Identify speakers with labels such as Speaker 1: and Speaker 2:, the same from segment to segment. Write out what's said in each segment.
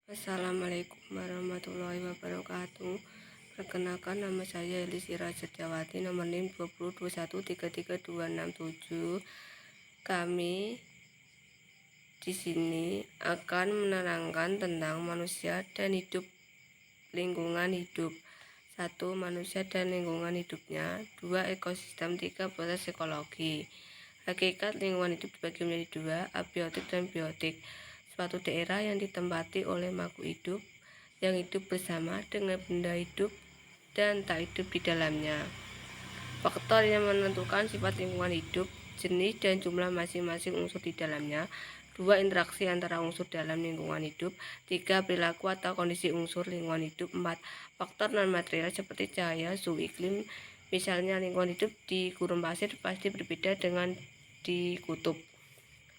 Speaker 1: Assalamualaikum warahmatullahi wabarakatuh. Perkenalkan, nama saya Elisira Setiawati, nomor NIM 2021333267. Kami di sini akan menerangkan tentang manusia dan lingkungan hidup. 1. Manusia dan lingkungan hidupnya. 2. Ekosistem. 3. Proses ekologi. Hakikat lingkungan hidup dibagi menjadi 2, abiotik dan biotik. Suatu daerah yang ditempati oleh makhluk hidup yang hidup bersama dengan benda hidup dan tak hidup di dalamnya. Faktor yang menentukan sifat lingkungan hidup, jenis dan jumlah masing-masing unsur di dalamnya. 2. Interaksi antara unsur dalam lingkungan hidup. 3. Perilaku atau kondisi unsur lingkungan hidup. 4. Faktor non-material seperti cahaya, suhu, iklim. Misalnya lingkungan hidup di gurun pasir pasti berbeda dengan di kutub.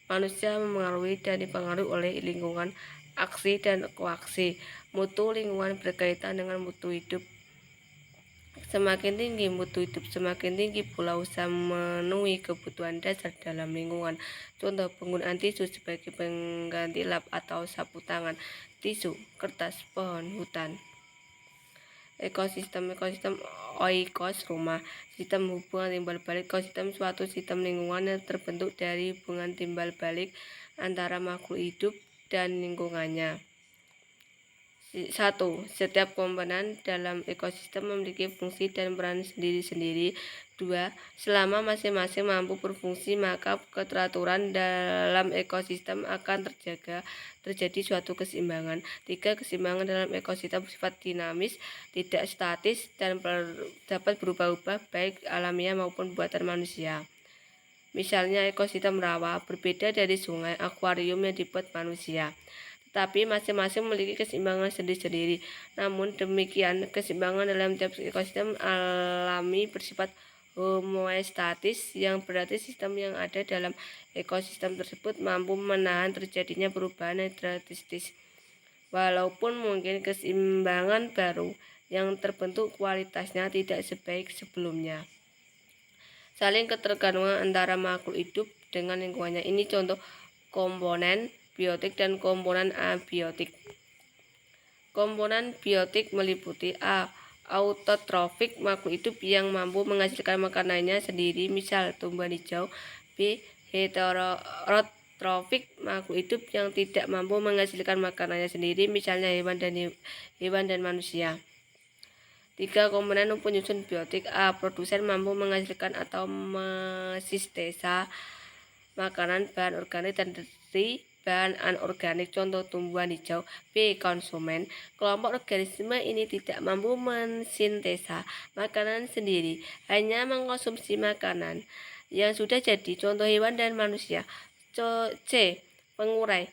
Speaker 1: Manusia memengaruhi dan dipengaruhi oleh lingkungan, aksi dan koaksi. Mutu lingkungan berkaitan dengan mutu hidup. Semakin tinggi mutu hidup, semakin tinggi pula usaha memenuhi kebutuhan dasar dalam lingkungan. Contoh, penggunaan tisu sebagai pengganti lap atau sapu tangan, tisu, kertas, pohon, hutan. Ekosistem oikos rumah, sistem hubungan timbal balik. Ekosistem suatu sistem lingkungan yang terbentuk dari hubungan timbal balik antara makhluk hidup dan lingkungannya. 1. Setiap komponen dalam ekosistem memiliki fungsi dan peran sendiri-sendiri. 2. Selama masing-masing mampu berfungsi, maka keteraturan dalam ekosistem akan terjadi suatu keseimbangan. 3. Keseimbangan dalam ekosistem bersifat dinamis, tidak statis, dan dapat berubah-ubah baik alamiah maupun buatan manusia. Misalnya ekosistem rawa berbeda dari sungai, akuarium yang dibuat manusia, tetapi masing-masing memiliki keseimbangan sendiri-sendiri. Namun demikian, keseimbangan dalam tiap ekosistem alami bersifat homeostatis, yang berarti sistem yang ada dalam ekosistem tersebut mampu menahan terjadinya perubahan yang drastis. Walaupun mungkin keseimbangan baru yang terbentuk kualitasnya tidak sebaik sebelumnya. Saling ketergantungan antara makhluk hidup dengan lingkungannya. Ini contoh komponen biotik dan komponen abiotik. Komponen biotik meliputi A. Autotrofik, makhluk hidup yang mampu menghasilkan makanannya sendiri, misal tumbuhan hijau. B. Heterotrofik, makhluk hidup yang tidak mampu menghasilkan makanannya sendiri, misalnya hewan dan manusia. 3. Komponen penyusun biotik. A. Produsen, mampu menghasilkan atau mesintesa makanan bahan organik dan dari bahan anorganik, contoh tumbuhan hijau. B. Konsumen, kelompok organisme ini tidak mampu mensintesa makanan sendiri, hanya mengkonsumsi makanan yang sudah jadi, contoh hewan dan manusia. C. Pengurai,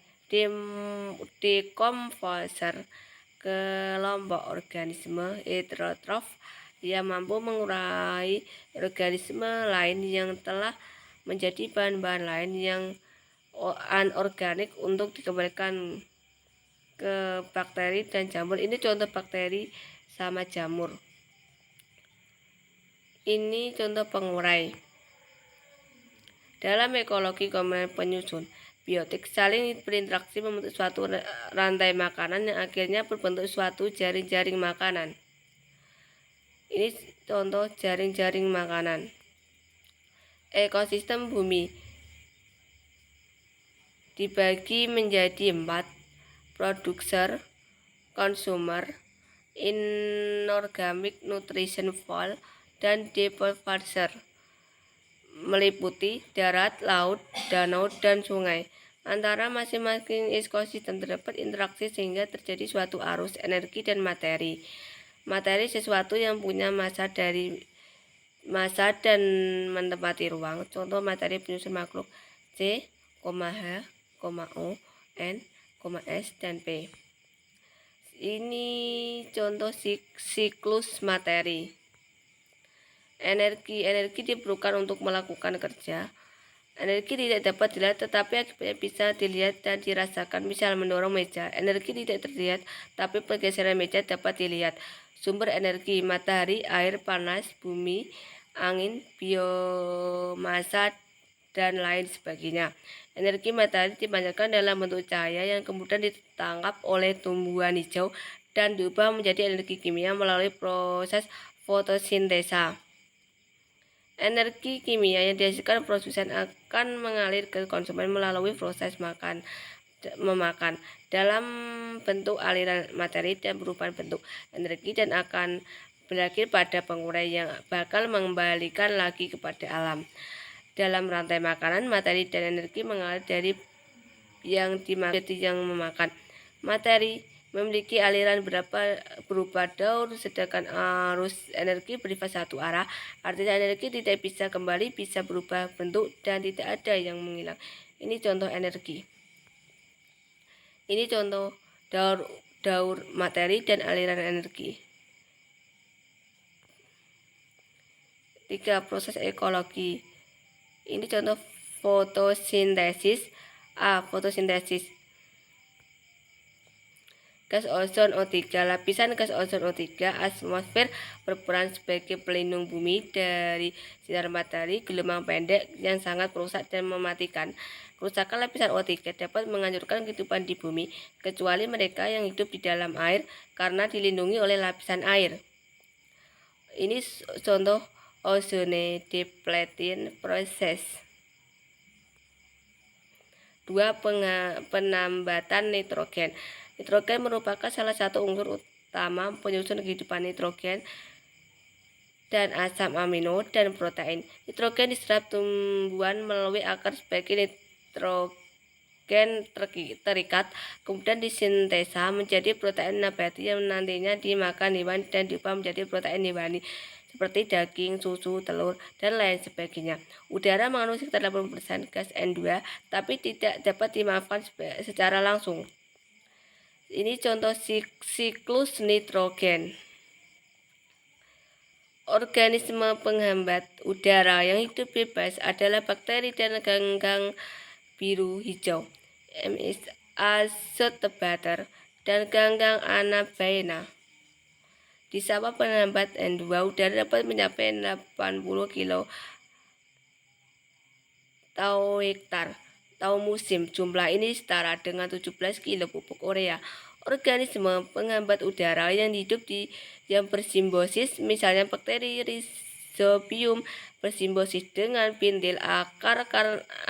Speaker 1: dekomposer, kelompok organisme heterotrof yang mampu mengurai organisme lain yang telah menjadi bahan-bahan lain yang anorganik untuk dikembalikan ke bakteri dan jamur. Ini contoh bakteri sama jamur. Ini contoh pengurai. Dalam ekologi, komponen penyusun biotik saling berinteraksi membentuk suatu rantai makanan yang akhirnya berbentuk suatu jaring-jaring makanan. Ini contoh jaring-jaring makanan. Ekosistem bumi dibagi menjadi 4, producer, consumer, inorganic nutrition flow, dan deposer. Meliputi darat, laut, danau, dan sungai. Antara masing-masing ekosistem terdapat interaksi sehingga terjadi suatu arus energi dan materi. Materi sesuatu yang punya massa dan menempati ruang. Contoh materi penyusun makhluk C, H, O, N, S, dan P. Ini contoh siklus materi. Energi diperlukan untuk melakukan kerja. Energi tidak dapat dilihat tetapi akibatnya bisa dilihat dan dirasakan. Misal mendorong meja, energi tidak terlihat tapi pergeseran meja dapat dilihat. Sumber energi: matahari, air panas, bumi, angin, biomasa, dan lain sebagainya. Energi matahari dipancarkan dalam bentuk cahaya yang kemudian ditangkap oleh tumbuhan hijau dan diubah menjadi energi kimia melalui proses fotosintesa. Energi kimia yang dihasilkan produsen akan mengalir ke konsumen melalui proses memakan dalam bentuk aliran materi dan perubahan bentuk energi dan akan berakhir pada penguraian yang bakal mengembalikan lagi kepada alam. Dalam rantai makanan, materi dan energi mengalir dari yang dimakan jadi yang memakan. Materi memiliki aliran berupa daur, sedangkan arus energi bersifat satu arah. Artinya energi tidak bisa kembali, bisa berubah bentuk dan tidak ada yang menghilang. Ini contoh energi. Ini contoh daur materi dan aliran energi. 3. Proses ekologi. Ini contoh fotosintesis. A. Fotosintesis. Gas ozon O3. Lapisan gas ozon O3 atmosfer berperan sebagai pelindung bumi dari sinar matahari gelombang pendek yang sangat merusak dan mematikan. Kerusakan lapisan O3 dapat menghancurkan kehidupan di bumi, kecuali mereka yang hidup di dalam air karena dilindungi oleh lapisan air. Ini contoh ozone depletion process. 2. Penambatan nitrogen. Nitrogen merupakan salah satu unsur utama penyusun kehidupan nitrogen dan asam amino dan protein. Nitrogen diserap tumbuhan melalui akar sebagai nitrogen terikat, kemudian disintesa menjadi protein nabati yang nantinya dimakan hewan dan diubah menjadi protein hewani seperti daging, susu, telur, dan lain sebagainya. Udara mengandung sekitar 80% gas N2, tapi tidak dapat dimaafkan secara langsung. Ini contoh siklus nitrogen. Organisme penghambat udara yang hidup bebas adalah bakteri dan ganggang biru hijau, MS azotebater, dan ganggang anabaena. Di sawah penghambat N2, udara dapat mencapai 80 kilo hektar tahun musim. Jumlah ini setara dengan 17 kilo pupuk urea. Organisme penghambat udara yang hidup yang bersimbiosis, misalnya bakteri Rhizobium bersimbiosis dengan pintil akar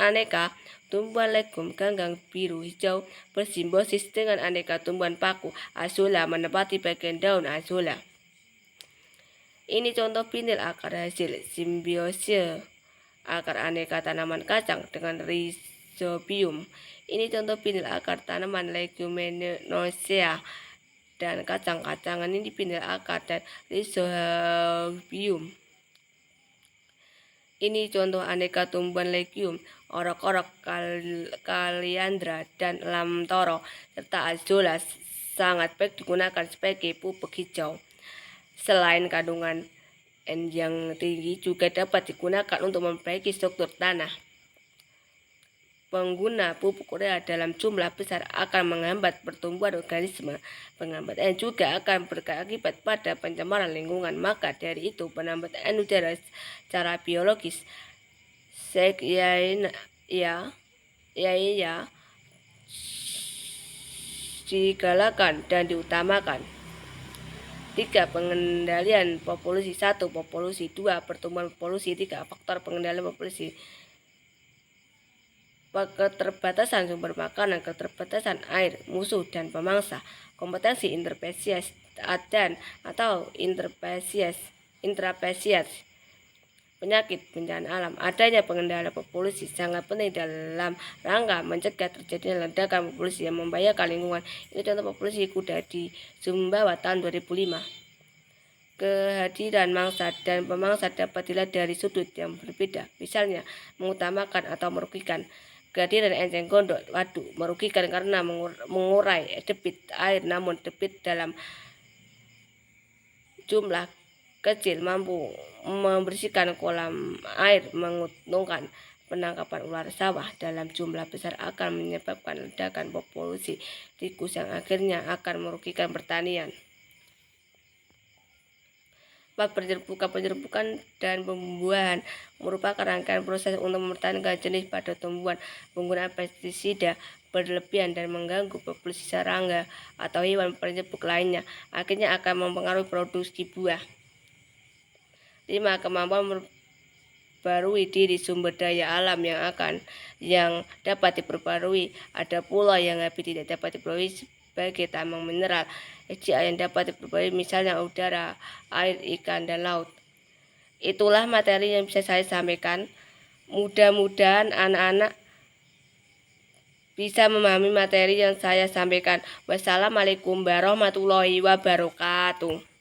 Speaker 1: aneka tumbuhan legum, ganggang biru hijau bersimbiosis dengan aneka tumbuhan paku azolla menempati bagian daun azolla. Ini contoh pintil akar hasil simbiose akar aneka tanaman kacang dengan Rhizobium. Ini contoh pintil akar tanaman Leguminosae dan kacang-kacangan. Ini pintil akar dan Rhizobium. Ini contoh aneka tumbuhan legium, orok-orok, kaliandra, dan lamtoro, serta azolla sangat baik digunakan sebagai pupuk hijau. Selain kandungan N yang tinggi, juga dapat digunakan untuk memperbaiki struktur tanah. Pengguna pupuk urea dalam jumlah besar akan menghambat pertumbuhan organisme. Penghambat N juga akan berakibat pada pencemaran lingkungan. Maka dari itu, penambatan udara secara biologis digalakan dan diutamakan. 3. Pengendalian populasi. 1. Populasi. 2. Pertumbuhan populasi. 3. Faktor pengendalian populasi. Keterbatasan sumber makanan, keterbatasan air, musuh dan pemangsa, kompetensi interspesies dan atau intrapesies, penyakit, bencana alam. Adanya pengendalian populasi sangat penting dalam rangka mencegah terjadinya ledakan populasi yang membahayakan lingkungan. Ini contoh populasi kuda di Sumbawa tahun 2005. Kehadiran mangsa dan pemangsa dapat dilihat dari sudut yang berbeda, misalnya mengutamakan atau merugikan. Kehadiran enceng gondok waduk merugikan karena mengurai debit air, namun debit dalam jumlah kecil mampu membersihkan kolam air. Menguntungkan. Penangkapan ular sawah dalam jumlah besar akan menyebabkan ledakan populasi tikus yang akhirnya akan merugikan pertanian. Penyerbukan dan pembuahan merupakan rangkaian proses untuk mempertahankan jenis pada tumbuhan. Penggunaan pestisida berlebihan dan mengganggu populasi serangga atau hewan penyerbuk lainnya akhirnya akan mempengaruhi produksi buah. 5. Kemampuan memperbarui diri. Sumber daya alam yang dapat diperbarui. Ada pulau yang tidak dapat diperbarui sebagai tambang mineral. SDA yang dapat diperbarui misalnya udara, air, ikan, dan laut. Itulah materi yang bisa saya sampaikan. Mudah-mudahan anak-anak bisa memahami materi yang saya sampaikan. Wassalamualaikum warahmatullahi wabarakatuh.